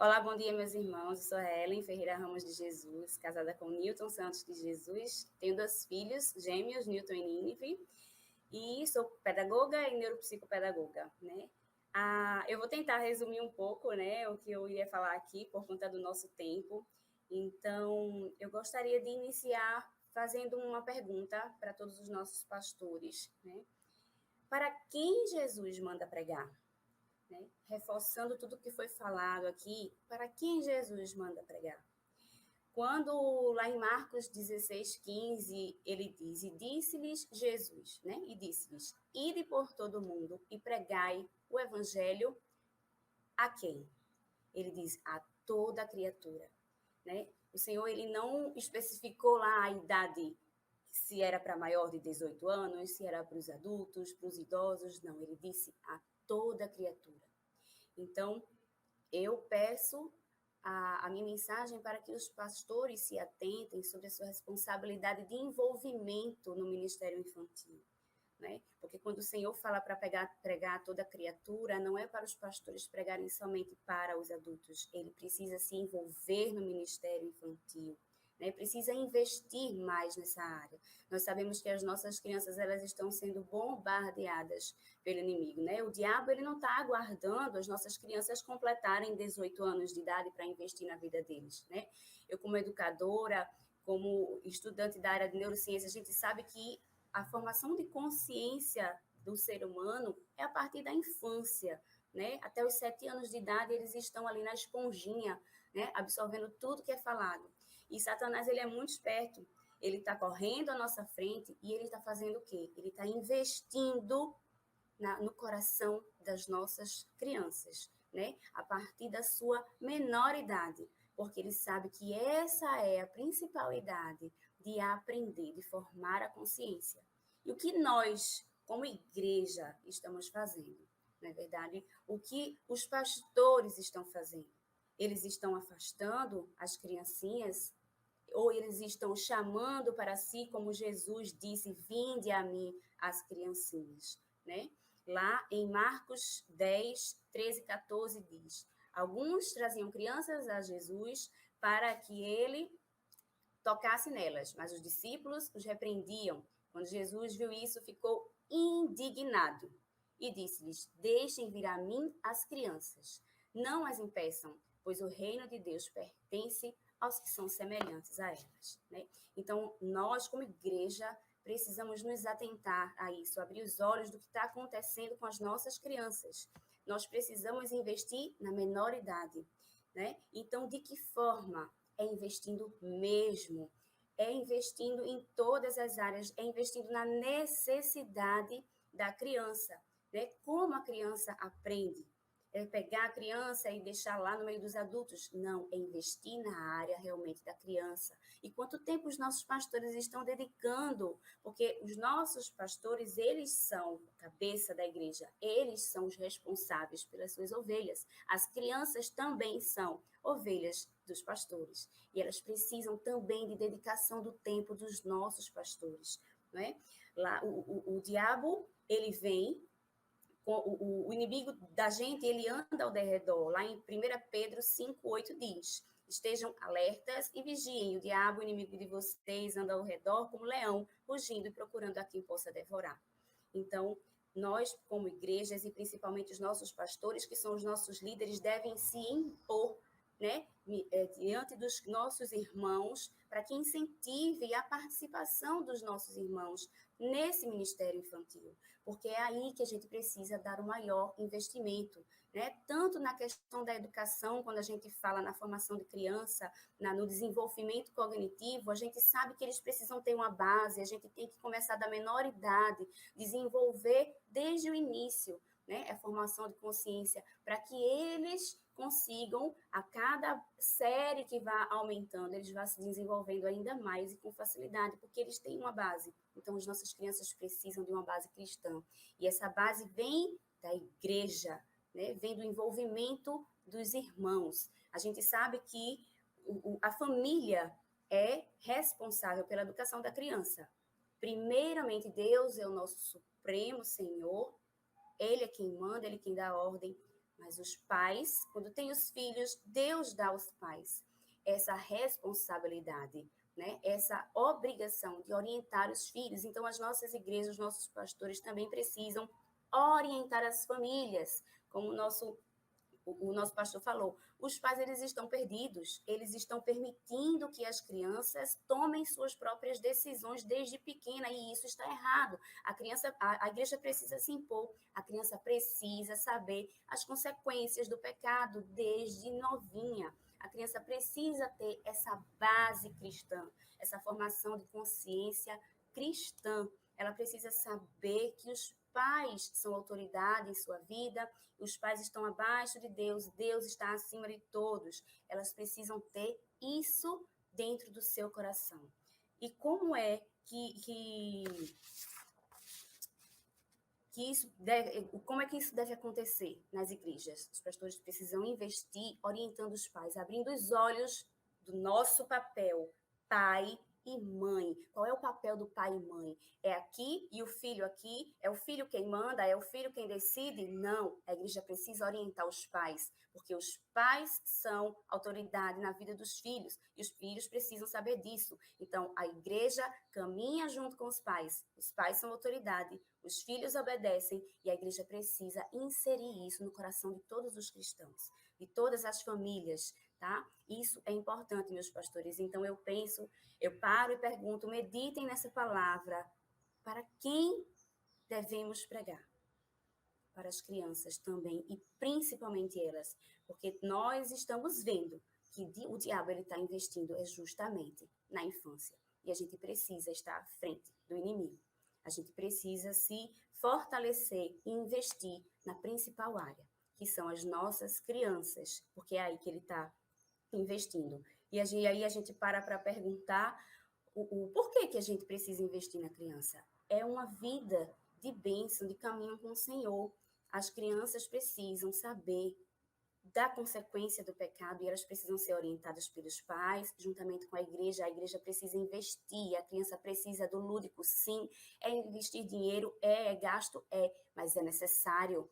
Olá, bom dia, meus irmãos. Eu sou a Helen Ferreira Ramos de Jesus, casada com Newton Santos de Jesus. Tenho 2 filhos gêmeos, Newton e Nínive, e sou pedagoga e neuropsicopedagoga, né? Eu vou tentar resumir um pouco, né, o que eu iria falar aqui por conta do nosso tempo. Então, eu gostaria de iniciar fazendo uma pergunta para todos os nossos pastores, né? Para quem Jesus manda pregar? Né? Reforçando tudo que foi falado aqui, para quem Jesus manda pregar? Quando lá em Marcos 16:15, ele diz, e disse-lhes Jesus, né? E disse-lhes, ide por todo o mundo e pregai o evangelho a quem? Ele diz, a toda criatura, né? O Senhor, ele não especificou lá a idade, se era para maior de 18 anos, se era para os adultos, para os idosos, não, ele disse a toda criatura. Então, eu peço a minha mensagem para que os pastores se atentem sobre a sua responsabilidade de envolvimento no ministério infantil. Né? Porque quando o Senhor fala para pregar a toda criatura, não é para os pastores pregarem somente para os adultos, ele precisa se envolver no ministério infantil, né? Precisa investir mais nessa área. Nós sabemos que as nossas crianças, elas estão sendo bombardeadas pelo inimigo, né? O diabo, ele não está aguardando as nossas crianças completarem 18 anos de idade para investir na vida deles, né? Eu, como educadora, como estudante da área de neurociência, a gente sabe que a formação de consciência do ser humano é a partir da infância, né? Até os 7 anos de idade, eles estão ali na esponjinha, né? Absorvendo tudo que é falado. E Satanás, ele é muito esperto. Ele está correndo à nossa frente e ele está fazendo o quê? Ele está investindo no coração das nossas crianças, né? A partir da sua menor idade, porque ele sabe que essa é a principal idade de aprender, de formar a consciência. E o que nós, como igreja, estamos fazendo? Não é verdade? O que os pastores estão fazendo? Eles estão afastando as criancinhas ou eles estão chamando para si, como Jesus disse, vinde a mim as criancinhas, né? Lá em Marcos 10, 13, 14 diz, alguns traziam crianças a Jesus para que ele tocasse nelas, mas os discípulos os repreendiam. Quando Jesus viu isso, ficou indignado e disse-lhes, deixem vir a mim as crianças, não as impeçam, pois o reino de Deus pertence aos que são semelhantes a elas. Né? Então, nós, como igreja, precisamos nos atentar a isso, abrir os olhos do que está acontecendo com as nossas crianças. Nós precisamos investir na menor idade. Né? Então, de que forma? É investindo mesmo, é investindo em todas as áreas, é investindo na necessidade da criança, né? Como a criança aprende? É pegar a criança e deixar lá no meio dos adultos? Não, é investir na área realmente da criança. E quanto tempo os nossos pastores estão dedicando? Porque os nossos pastores, eles são a cabeça da igreja, eles são os responsáveis pelas suas ovelhas. As crianças também são ovelhas dos pastores. E elas precisam também de dedicação do tempo dos nossos pastores. Não é? Lá, o diabo, ele vem, o inimigo da gente, ele anda ao derredor. Lá em 1 Pedro 5:8 diz, estejam alertas e vigiem, o diabo, o inimigo de vocês, anda ao redor como leão, rugindo e procurando a quem possa devorar. Então, nós, como igrejas, e principalmente os nossos pastores, que são os nossos líderes, devem se impor, né, diante dos nossos irmãos, para que incentive a participação dos nossos irmãos nesse ministério infantil, porque é aí que a gente precisa dar o maior investimento, né? Tanto na questão da educação, quando a gente fala na formação de criança, no desenvolvimento cognitivo, a gente sabe que eles precisam ter uma base, a gente tem que começar da menor idade, desenvolver desde o início, né? A formação de consciência, para que eles consigam, a cada série que vá aumentando, eles vão se desenvolvendo ainda mais e com facilidade, porque eles têm uma base. Então, as nossas crianças precisam de uma base cristã. E essa base vem da igreja, né? Vem do envolvimento dos irmãos. A gente sabe que a família é responsável pela educação da criança. Primeiramente, Deus é o nosso Supremo Senhor, Ele é quem manda, Ele é quem dá ordem, Mas os pais, quando tem os filhos, Deus dá aos pais essa responsabilidade, né? Essa obrigação de orientar os filhos. Então, as nossas igrejas, os nossos pastores também precisam orientar as famílias, como o nosso pastor falou, os pais eles estão perdidos, eles estão permitindo que as crianças tomem suas próprias decisões desde pequena e isso está errado. A igreja precisa se impor, a criança precisa saber as consequências do pecado desde novinha. A criança precisa ter essa base cristã, essa formação de consciência cristã. Ela precisa saber que os pais são autoridade em sua vida, os pais estão abaixo de Deus, Deus está acima de todos. Elas precisam ter isso dentro do seu coração. E como é como é que isso deve acontecer nas igrejas? Os pastores precisam investir orientando os pais, abrindo os olhos do nosso papel, pai e mãe. Qual é o papel do pai e mãe? É aqui e o filho aqui? É o filho quem manda? É o filho quem decide? Não, a igreja precisa orientar os pais, porque os pais são autoridade na vida dos filhos e os filhos precisam saber disso. Então, a igreja caminha junto com os pais são autoridade, os filhos obedecem e a igreja precisa inserir isso no coração de todos os cristãos, de todas as famílias, tá? Isso é importante, meus pastores. Então, eu paro e pergunto, meditem nessa palavra. Para quem devemos pregar? Para as crianças também, e principalmente elas, porque nós estamos vendo que o diabo está investindo justamente na infância. E a gente precisa estar à frente do inimigo. A gente precisa se fortalecer e investir na principal área, que são as nossas crianças, porque é aí que ele está investindo. E aí a gente para perguntar o porquê que a gente precisa investir na criança. É uma vida de bênção, de caminho com o Senhor. As crianças precisam saber da consequência do pecado e elas precisam ser orientadas pelos pais, juntamente com a igreja precisa investir, a criança precisa do lúdico, sim, é investir dinheiro, é gasto, mas é necessário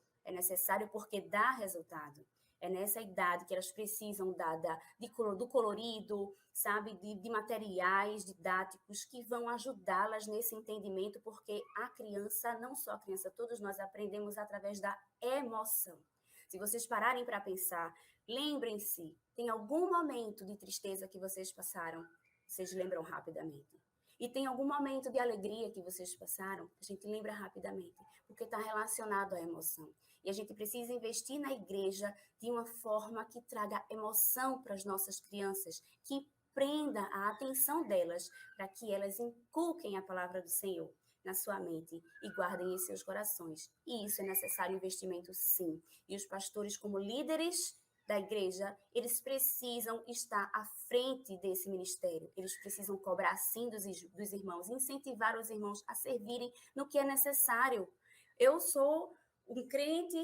porque dá resultado. É nessa idade que elas precisam do colorido, sabe, de materiais didáticos que vão ajudá-las nesse entendimento, porque a criança, não só a criança, todos nós aprendemos através da emoção. Se vocês pararem para pensar, lembrem-se, tem algum momento de tristeza que vocês passaram? Vocês lembram rapidamente. E tem algum momento de alegria que vocês passaram? A gente lembra rapidamente, porque está relacionado à emoção. E a gente precisa investir na igreja de uma forma que traga emoção para as nossas crianças, que prenda a atenção delas, para que elas inculquem a palavra do Senhor na sua mente e guardem em seus corações. E isso é necessário investimento, sim. E os pastores, como líderes da igreja, eles precisam estar à frente desse ministério. Eles precisam cobrar, sim, dos irmãos, incentivar os irmãos a servirem no que é necessário. Eu sou um crente,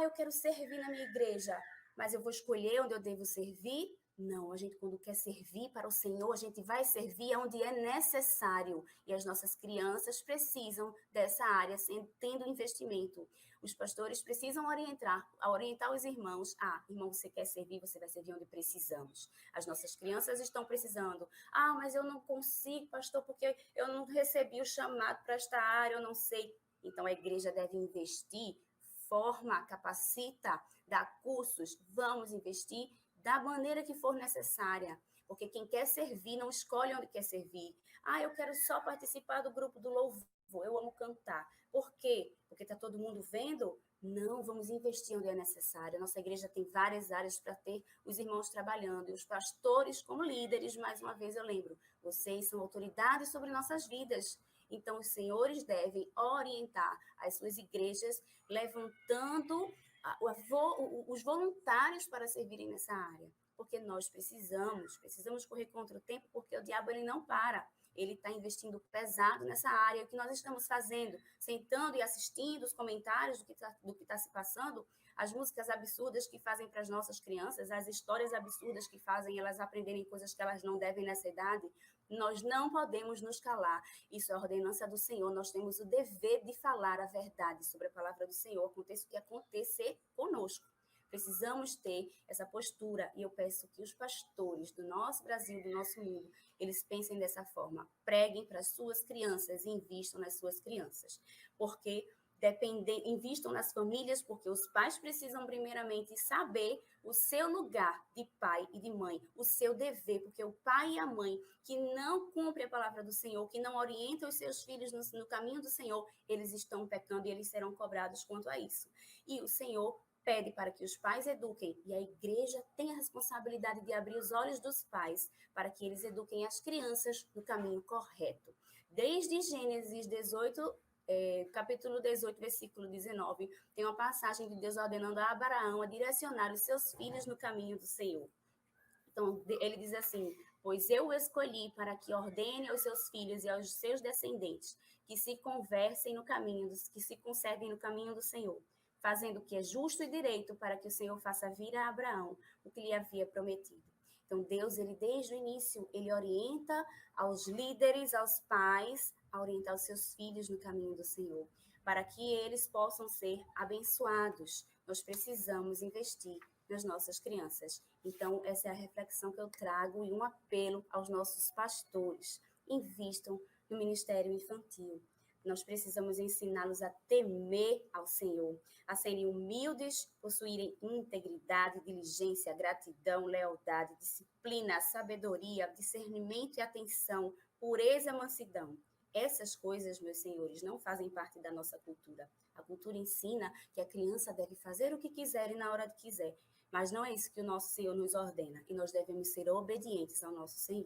eu quero servir na minha igreja, mas eu vou escolher onde eu devo servir? Não, a gente quando quer servir para o Senhor, a gente vai servir onde é necessário. E as nossas crianças precisam dessa área, tendo investimento. Os pastores precisam orientar os irmãos. Irmão, você quer servir, você vai servir onde precisamos. As nossas crianças estão precisando. Mas eu não consigo, pastor, porque eu não recebi o chamado para esta área, eu não sei. Então, a igreja deve investir, forma, capacita, dá cursos. Vamos investir da maneira que for necessária, porque quem quer servir não escolhe onde quer servir. Eu quero só participar do grupo do louvor, eu amo cantar. Por quê? Porque está todo mundo vendo? Não, vamos investir onde é necessário. Nossa igreja tem várias áreas para ter os irmãos trabalhando, e os pastores como líderes, mais uma vez eu lembro, vocês são autoridades sobre nossas vidas. Então, os senhores devem orientar as suas igrejas, levantando os voluntários para servirem nessa área, porque nós precisamos correr contra o tempo, porque o diabo ele não para, ele está investindo pesado nessa área. O que nós estamos fazendo? Sentando e assistindo os comentários do que tá se passando, as músicas absurdas que fazem para as nossas crianças, as histórias absurdas que fazem elas aprenderem coisas que elas não devem nessa idade. Nós não podemos nos calar. Isso é a ordenança do Senhor. Nós temos o dever de falar a verdade sobre a palavra do Senhor, aconteça o que acontecer conosco. Precisamos ter essa postura, e eu peço que os pastores do nosso Brasil, do nosso mundo, eles pensem dessa forma, preguem para as suas crianças e invistam nas suas crianças, porque invistam nas famílias, porque os pais precisam primeiramente saber o seu lugar de pai e de mãe, o seu dever, porque o pai e a mãe que não cumprem a palavra do Senhor, que não orientam os seus filhos no caminho do Senhor, eles estão pecando e eles serão cobrados quanto a isso. E o Senhor pede para que os pais eduquem, e a igreja tem a responsabilidade de abrir os olhos dos pais para que eles eduquem as crianças no caminho correto. Desde Gênesis 18, capítulo 18, versículo 19, tem uma passagem de Deus ordenando a Abraão a direcionar os seus filhos no caminho do Senhor. Então, ele diz assim: pois eu o escolhi para que ordene aos seus filhos e aos seus descendentes que se conversem no caminho, que se conservem no caminho do Senhor, fazendo o que é justo e direito, para que o Senhor faça vir a Abraão o que lhe havia prometido. Então, Deus, ele desde o início, ele orienta aos líderes, aos pais, a orientar os seus filhos no caminho do Senhor, para que eles possam ser abençoados. Nós precisamos investir nas nossas crianças. Então, essa é a reflexão que eu trago e um apelo aos nossos pastores. Invistam no ministério infantil. Nós precisamos ensiná-los a temer ao Senhor, a serem humildes, possuírem integridade, diligência, gratidão, lealdade, disciplina, sabedoria, discernimento e atenção, pureza, mansidão. Essas coisas, meus senhores, não fazem parte da nossa cultura. A cultura ensina que a criança deve fazer o que quiser e na hora que quiser. Mas não é isso que o nosso Senhor nos ordena. E nós devemos ser obedientes ao nosso Senhor.